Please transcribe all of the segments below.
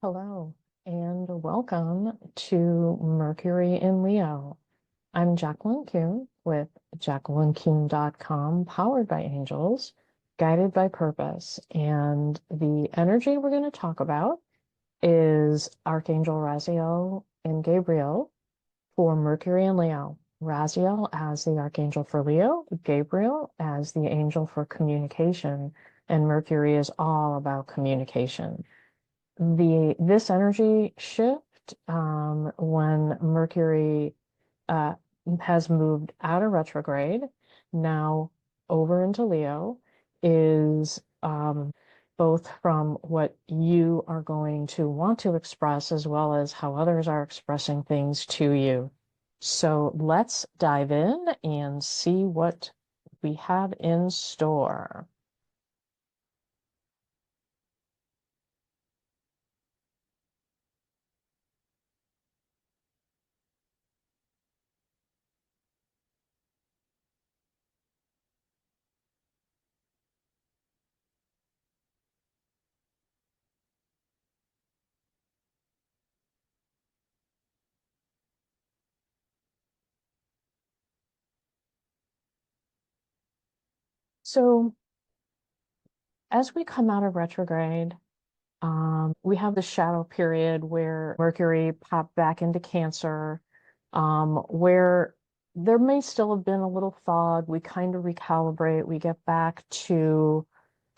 Hello, and welcome to Mercury in Leo. I'm Jacqueline Kuhn with JacquelineKuhn.com, powered by angels, guided by purpose. And the energy we're going to talk about is Archangel Raziel and Gabriel for Mercury in Leo. Raziel as the Archangel for Leo, Gabriel as the angel for communication, and Mercury is all about communication. This energy shift, when Mercury uh, has moved out of retrograde, now over into Leo, is both from what you are going to want to express as well as how others are expressing things to you. So let's dive in and see what we have in store. So as we come out of retrograde, we have the shadow period where Mercury popped back into Cancer, where there may still have been a little fog. We kind of recalibrate. We get back to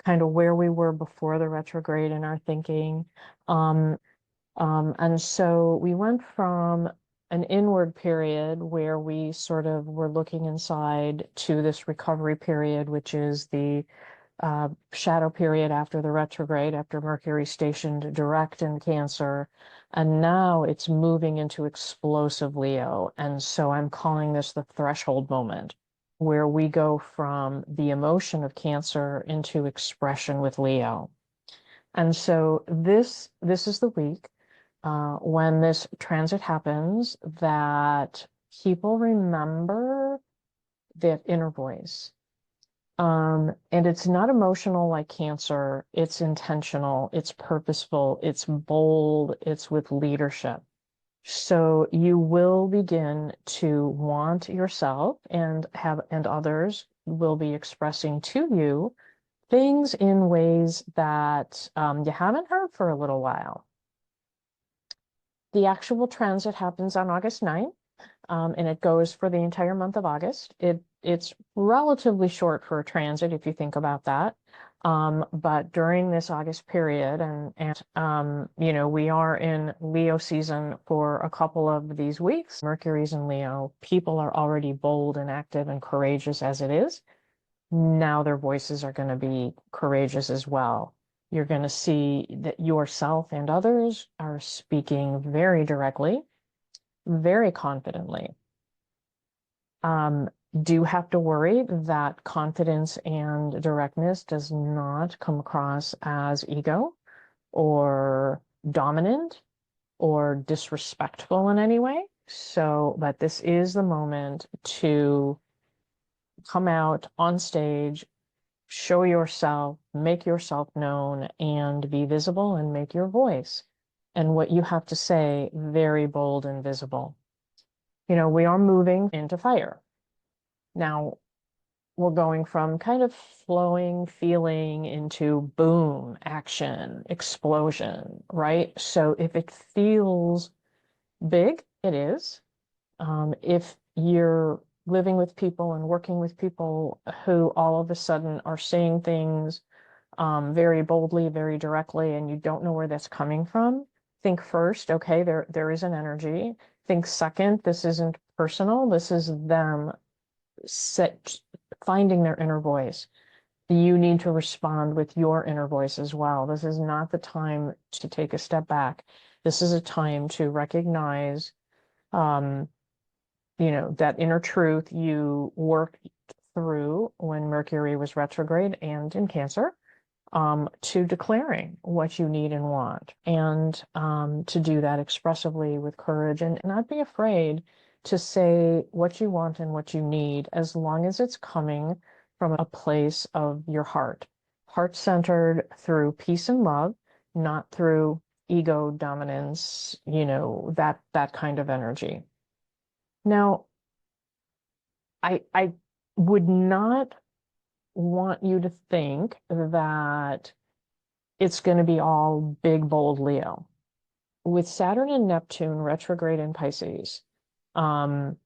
kind of where we were before the retrograde in our thinking. Um, and so we went from an inward period where we sort of were looking inside to this recovery period, which is the shadow period after the retrograde, after Mercury stationed direct in Cancer. And now it's moving into explosive Leo. And so I'm calling this the threshold moment, where we go from the emotion of Cancer into expression with Leo. And so this is the week when this transit happens that people remember that inner voice. And it's not emotional like Cancer. It's intentional, it's purposeful, it's bold, it's with leadership. So you will begin to want yourself and others will be expressing to you things in ways that you haven't heard for a little while. The actual transit happens on August 9th, and it goes for the entire month of August. It's relatively short for a transit if you think about that. But during this August period, we are in Leo season for a couple of these weeks. Mercury's in Leo. People are already bold and active and courageous as it is. Now their voices are going to be courageous as well. You're going to see that yourself and others are speaking very directly, very confidently. Do have to worry that confidence and directness does not come across as ego or dominant or disrespectful in any way. So, but this is the moment to come out on stage, show yourself, make yourself known, and be visible and make your voice and what you have to say very bold and visible. We are moving into fire. Now, we're going from kind of flowing feeling into boom, action, explosion, right? So if it feels big, it is. If you're living with people and working with people who all of a sudden are saying things very boldly, very directly, and you don't know where that's coming from, think first, okay, there is an energy. Think second, this isn't personal. This is them finding their inner voice. You need to respond with your inner voice as well. This is not the time to take a step back. This is a time to recognize, that inner truth you worked through when Mercury was retrograde and in Cancer, to declaring what you need and want, and to do that expressively with courage and not be afraid to say what you want and what you need, as long as it's coming from a place of your heart centered through peace and love, not through ego dominance, that kind of energy. Now, I would not want you to think that it's going to be all big, bold Leo. With Saturn and Neptune retrograde in Pisces, um,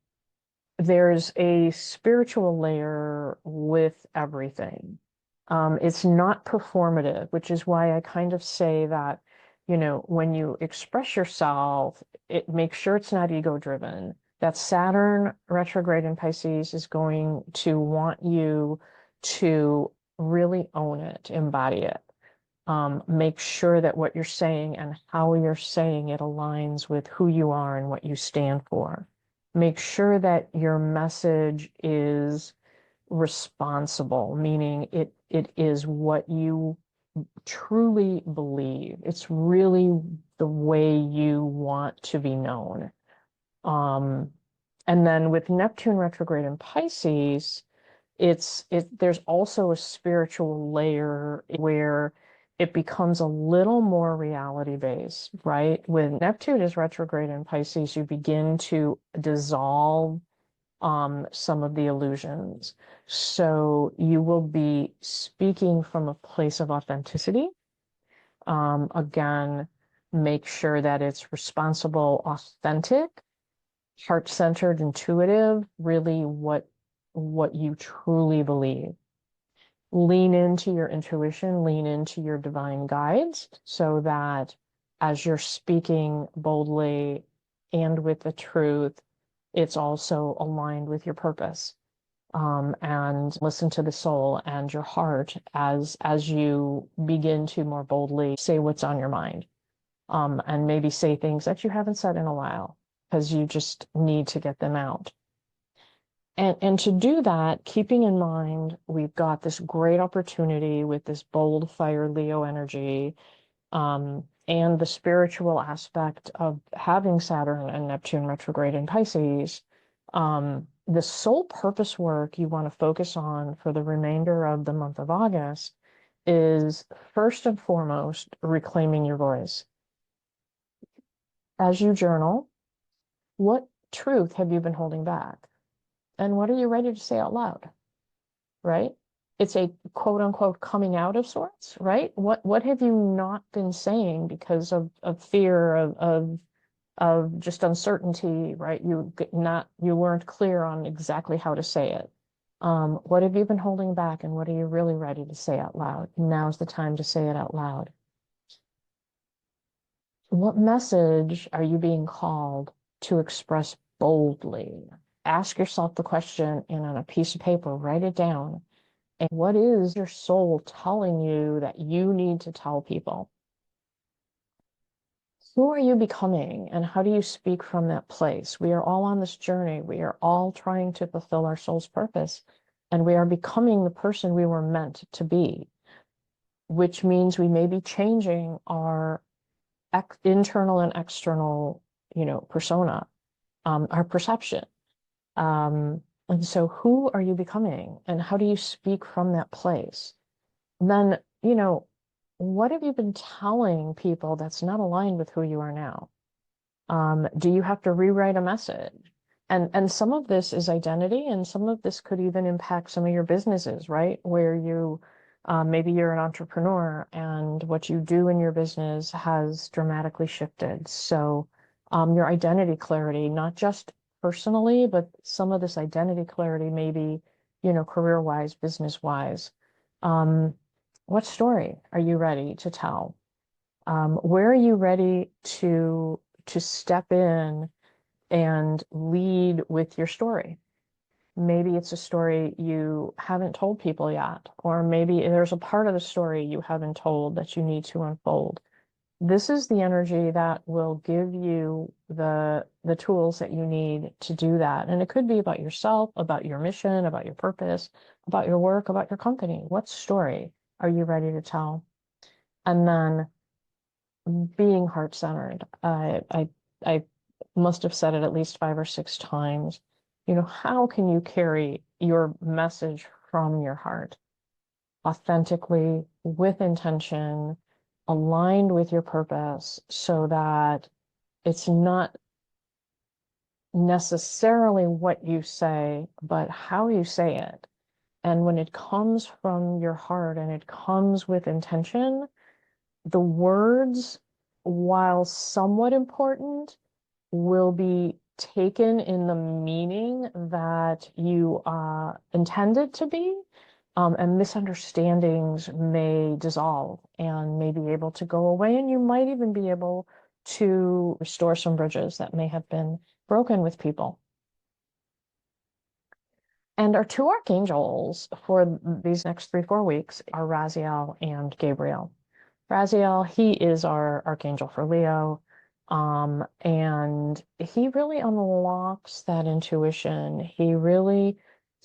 there's a spiritual layer with everything. It's not performative, which is why I kind of say that, when you express yourself, it makes sure it's not ego driven. That Saturn retrograde in Pisces is going to want you to really own it, embody it. Make sure that what you're saying and how you're saying it aligns with who you are and what you stand for. Make sure that your message is responsible, meaning it is what you truly believe. It's really the way you want to be known. And then with Neptune retrograde in Pisces, there's also a spiritual layer where it becomes a little more reality based, right? When Neptune is retrograde in Pisces, you begin to dissolve some of the illusions. So you will be speaking from a place of authenticity. Again, make sure that it's responsible, authentic, heart-centered, intuitive, really what you truly believe. Lean into your intuition, lean into your divine guides so that as you're speaking boldly and with the truth, it's also aligned with your purpose. And listen to the soul and your heart as you begin to more boldly say what's on your mind. And maybe say things that you haven't said in a while because you just need to get them out. And to do that, keeping in mind, we've got this great opportunity with this bold fire Leo energy, and the spiritual aspect of having Saturn and Neptune retrograde in Pisces. The sole purpose work you want to focus on for the remainder of the month of August is first and foremost reclaiming your voice. As you journal, what truth have you been holding back? And what are you ready to say out loud? Right? It's a quote unquote coming out of sorts, right? What have you not been saying because of fear of just uncertainty, right? You weren't clear on exactly how to say it. What have you been holding back and what are you really ready to say out loud? Now's the time to say it out loud. What message are you being called to express boldly? Ask yourself the question and on a piece of paper, write it down. And what is your soul telling you that you need to tell people? Who are you becoming and how do you speak from that place? We are all on this journey. We are all trying to fulfill our soul's purpose, and we are becoming the person we were meant to be, which means we may be changing our internal and external, persona, our perception. And so who are you becoming and how do you speak from that place? And then, what have you been telling people that's not aligned with who you are now? Do you have to rewrite a message? And some of this is identity, and some of this could even impact some of your businesses, right? Where maybe you're an entrepreneur and what you do in your business has dramatically shifted. So your identity clarity, not just personally, but some of this identity clarity, maybe, career-wise, business-wise. What story are you ready to tell? Where are you ready to step in and lead with your story? Maybe it's a story you haven't told people yet, or maybe there's a part of the story you haven't told that you need to unfold. This is the energy that will give you the tools that you need to do that. And it could be about yourself, about your mission, about your purpose, about your work, about your company. What story are you ready to tell? And then being heart-centered. I must have said it at least 5 or 6 times. How can you carry your message from your heart authentically, with intention, aligned with your purpose so that it's not necessarily what you say, but how you say it. And when it comes from your heart and it comes with intention, the words, while somewhat important, will be taken in the meaning that you intended to be, and misunderstandings may dissolve and may be able to go away, and you might even be able to restore some bridges that may have been broken with people. And our two archangels for these next 3-4 weeks are Raziel and Gabriel. Raziel, he is our archangel for Leo. And he really unlocks that intuition. He really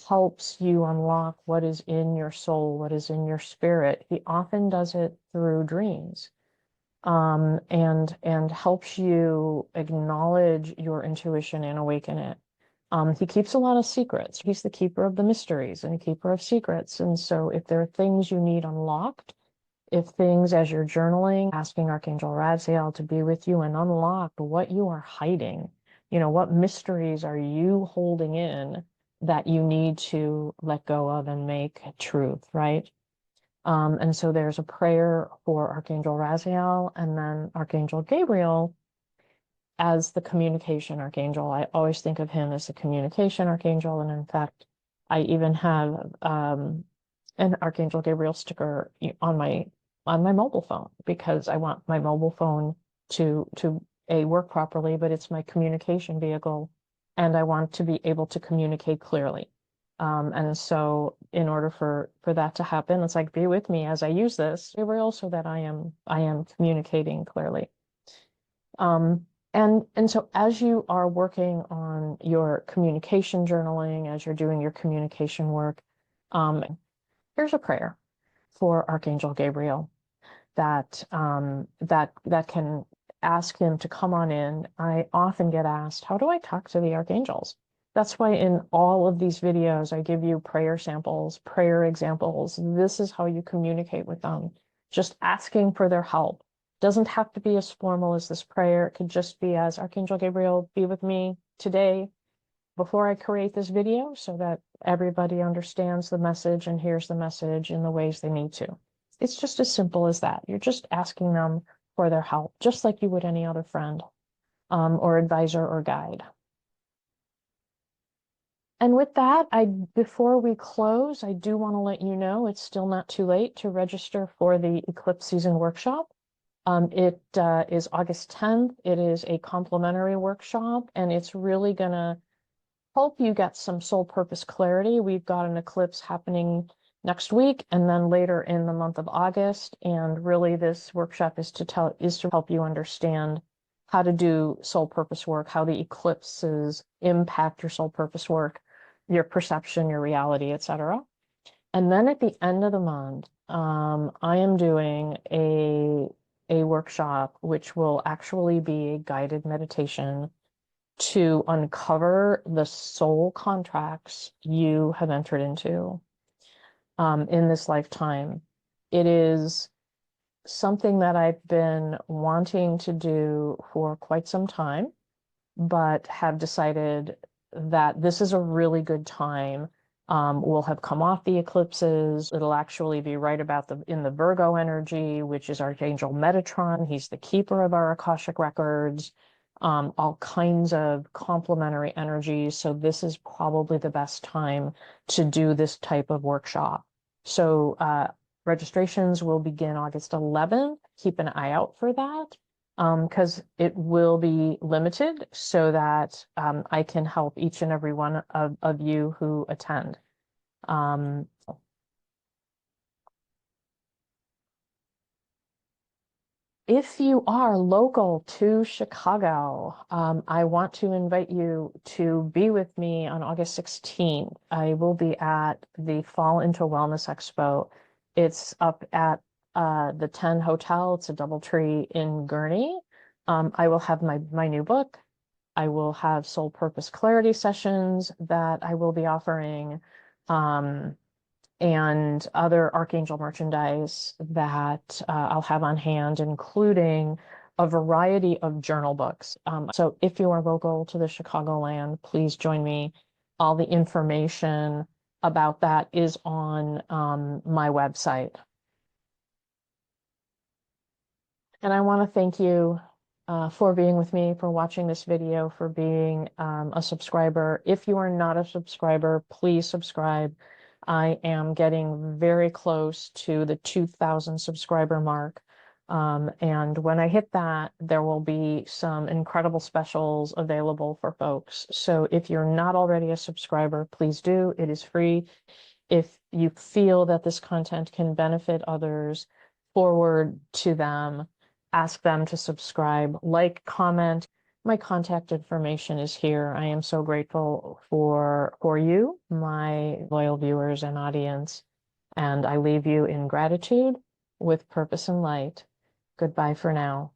helps you unlock what is in your soul, what is in your spirit. He often does it through dreams, and helps you acknowledge your intuition and awaken it. He keeps a lot of secrets. He's the keeper of the mysteries and a keeper of secrets. And so if there are things you need unlocked, if things as you're journaling, asking Archangel Raziel to be with you and unlock what you are hiding, what mysteries are you holding in that you need to let go of and make truth, right? And so there's a prayer for Archangel Raziel, and then Archangel Gabriel as the communication archangel. I always think of him as the communication archangel. And in fact, I even have an Archangel Gabriel sticker on my mobile phone, because I want my mobile phone to work properly, but it's my communication vehicle, and I want to be able to communicate clearly. And so in order for that to happen, it's like, be with me as I use this, Gabriel, so that I am communicating clearly. And so as you are working on your communication journaling, as you're doing your communication work, here's a prayer for Archangel Gabriel that can ask him to come on in. I often get asked, how do I talk to the archangels? That's why in all of these videos, I give you prayer samples, prayer examples. This is how you communicate with them. Just asking for their help. Doesn't have to be as formal as this prayer. It could just be as, Archangel Gabriel, be with me today before I create this video, so that everybody understands the message and hears the message in the ways they need to. It's just as simple as that. You're just asking them for their help, just like you would any other friend, or advisor or guide. And with that, before we close, I do want to let you know it's still not too late to register for the Eclipse Season Workshop. It is August 10th. It is a complimentary workshop, and it's really going to help you get some soul purpose clarity. We've got an eclipse happening next week, and then later in the month of August. And really, this workshop is to help you understand how to do soul purpose work, how the eclipses impact your soul purpose work, your perception, your reality, etc. And then at the end of the month, I am doing a workshop which will actually be a guided meditation to uncover the soul contracts you have entered into in this lifetime. It is something that I've been wanting to do for quite some time, but have decided that this is a really good time. We'll have come off the eclipses. It'll actually be right about in the Virgo energy, which is Archangel Metatron. He's the keeper of our Akashic records, all kinds of complementary energies. So this is probably the best time to do this type of workshop. So registrations will begin August 11th. Keep an eye out for that, because it will be limited, so that I can help each and every one of you who attend. If you are local to Chicago, I want to invite you to be with me on August 16th. I will be at the Fall into Wellness Expo. It's up at the 10 Hotel. It's a DoubleTree in Gurnee. I will have my new book. I will have soul purpose clarity sessions that I will be offering. and other Archangel merchandise that I'll have on hand, including a variety of journal books. So if you are local to the Chicagoland, please join me. All the information about that is on my website. And I want to thank you for being with me, for watching this video, for being a subscriber. If you are not a subscriber, please subscribe. I am getting very close to the 2,000 subscriber mark. And when I hit that, there will be some incredible specials available for folks. So if you're not already a subscriber, please do. It is free. If you feel that this content can benefit others, forward to them, ask them to subscribe, like, comment. My contact information is here. I am so grateful for you, my loyal viewers and audience, and I leave you in gratitude with purpose and light. Goodbye for now.